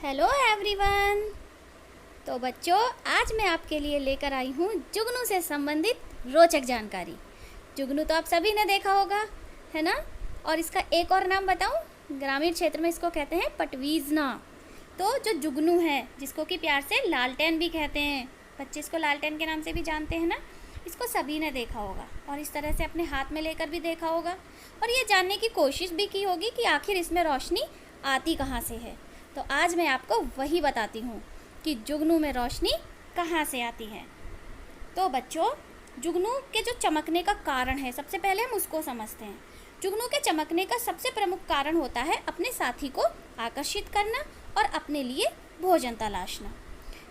Hello everyone. तो बच्चों, आज मैं आपके लिए लेकर आई हूँ जुगनू से संबंधित रोचक जानकारी। जुगनू तो आप सभी ने देखा होगा, है ना। और इसका एक और नाम बताऊँ, ग्रामीण क्षेत्र में इसको कहते हैं पटवीजना। तो जो जुगनू है, जिसको कि प्यार से लालटेन भी कहते हैं, बच्चे इसको लालटेन के नाम से भी जानते हैं ना, इसको सभी ने देखा होगा और इस तरह से अपने हाथ में लेकर भी देखा होगा और ये जानने की कोशिश भी की होगी कि आखिर इसमें रोशनी आती कहाँ से है। तो आज मैं आपको वही बताती हूँ कि जुगनू में रोशनी कहाँ से आती है। तो बच्चों, जुगनू के जो चमकने का कारण है, सबसे पहले हम उसको समझते हैं। जुगनू के चमकने का सबसे प्रमुख कारण होता है अपने साथी को आकर्षित करना और अपने लिए भोजन तलाशना।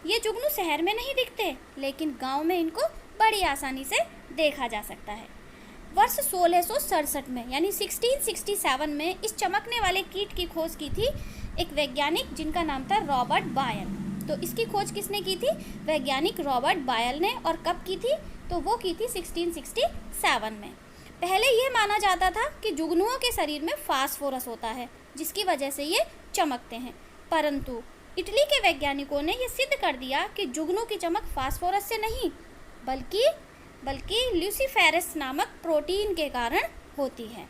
ये जुगनू शहर में नहीं दिखते, लेकिन गांव में इनको बड़ी आसानी से देखा जा सकता है। वर्ष 1667 में यानी 1667 में इस चमकने वाले कीट की खोज की थी एक वैज्ञानिक जिनका नाम था रॉबर्ट बायल। तो इसकी खोज किसने की थी? वैज्ञानिक रॉबर्ट बायल ने। और कब की थी? तो वो की थी 1667 में। पहले ये माना जाता था कि जुगनुओं के शरीर में फास्फोरस होता है, जिसकी वजह से ये चमकते हैं। परंतु इटली के वैज्ञानिकों ने ये सिद्ध कर दिया कि जुगनू की चमक फास्फोरस से नहीं बल्कि ल्यूसीफेरस नामक प्रोटीन के कारण होती है,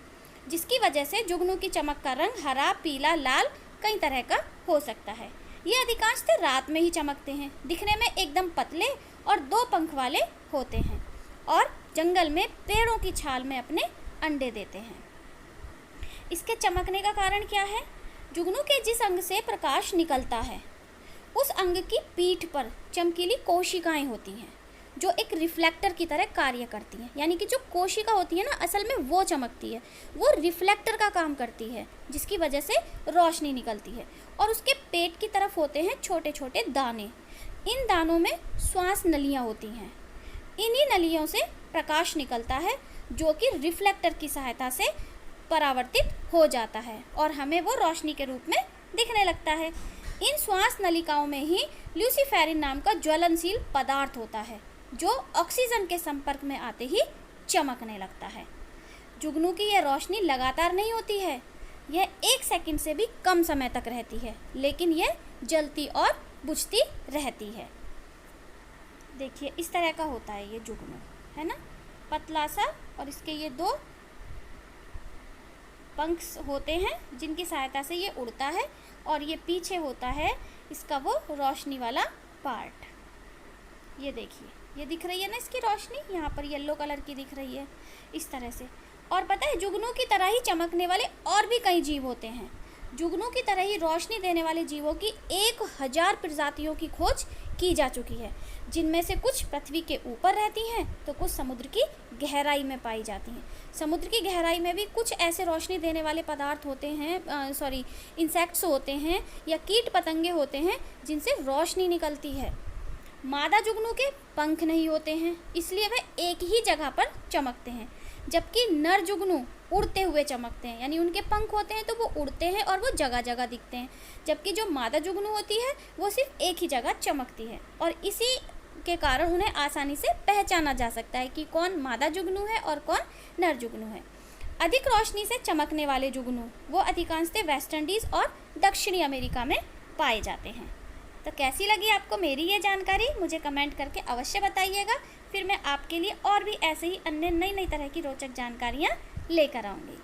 जिसकी वजह से जुगनू की चमक का रंग हरा, पीला, लाल कई तरह का हो सकता है। ये अधिकांशतः रात में ही चमकते हैं, दिखने में एकदम पतले और 2 पंख वाले होते हैं और जंगल में पेड़ों की छाल में अपने अंडे देते हैं। इसके चमकने का कारण क्या है? जुगनू के जिस अंग से प्रकाश निकलता है, उस अंग की पीठ पर चमकीली कोशिकाएं होती हैं, जो एक रिफ्लेक्टर की तरह कार्य करती हैं। यानी कि जो कोशिका होती है ना, असल में वो चमकती है, वो रिफ्लेक्टर का काम करती है, जिसकी वजह से रोशनी निकलती है। और उसके पेट की तरफ होते हैं छोटे छोटे दाने। इन दानों में श्वास नलियाँ होती हैं। इन्हीं नलियों से प्रकाश निकलता है, जो कि रिफ्लेक्टर की सहायता से परावर्तित हो जाता है और हमें वो रोशनी के रूप में दिखने लगता है। इन श्वास नलिकाओं में ही ल्यूसीफेरिन नाम का ज्वलनशील पदार्थ होता है, जो ऑक्सीजन के संपर्क में आते ही चमकने लगता है। जुगनू की यह रोशनी लगातार नहीं होती है, यह 1 सेकंड से भी कम समय तक रहती है, लेकिन यह जलती और बुझती रहती है। देखिए, इस तरह का होता है ये जुगनू, है ना, पतला सा। और इसके ये 2 पंख होते हैं, जिनकी सहायता से ये उड़ता है। और ये पीछे होता है इसका वो रोशनी वाला पार्ट। ये देखिए, ये दिख रही है ना इसकी रोशनी, यहाँ पर येलो कलर की दिख रही है इस तरह से। और पता है, जुगनू की तरह ही चमकने वाले और भी कई जीव होते हैं। जुगनू की तरह ही रोशनी देने वाले जीवों की 1000 प्रजातियों की खोज की जा चुकी है, जिनमें से कुछ पृथ्वी के ऊपर रहती हैं तो कुछ समुद्र की गहराई में पाई जाती हैं। समुद्र की गहराई में भी कुछ ऐसे रोशनी देने वाले पदार्थ होते हैं, इंसेक्ट्स होते हैं या कीट पतंगे होते हैं, जिनसे रोशनी निकलती है। मादा जुगनू के पंख नहीं होते हैं, इसलिए वह एक ही जगह पर चमकते हैं, जबकि नर जुगनू उड़ते हुए चमकते हैं। यानी उनके पंख होते हैं तो वो उड़ते हैं और वो जगह जगह दिखते हैं, जबकि जो मादा जुगनू होती है वो सिर्फ एक ही जगह चमकती है। और इसी के कारण उन्हें आसानी से पहचाना जा सकता है कि कौन मादा जुगनू है और कौन नर जुगनू है। अधिक रोशनी से चमकने वाले जुगनू वो अधिकांशतः वेस्ट इंडीज़ और दक्षिणी अमेरिका में पाए जाते हैं। तो कैसी लगी आपको मेरी ये जानकारी? मुझे कमेंट करके अवश्य बताइएगा। फिर मैं आपके लिए और भी ऐसे ही अन्य नई तरह की रोचक जानकारियाँ लेकर आऊँगी।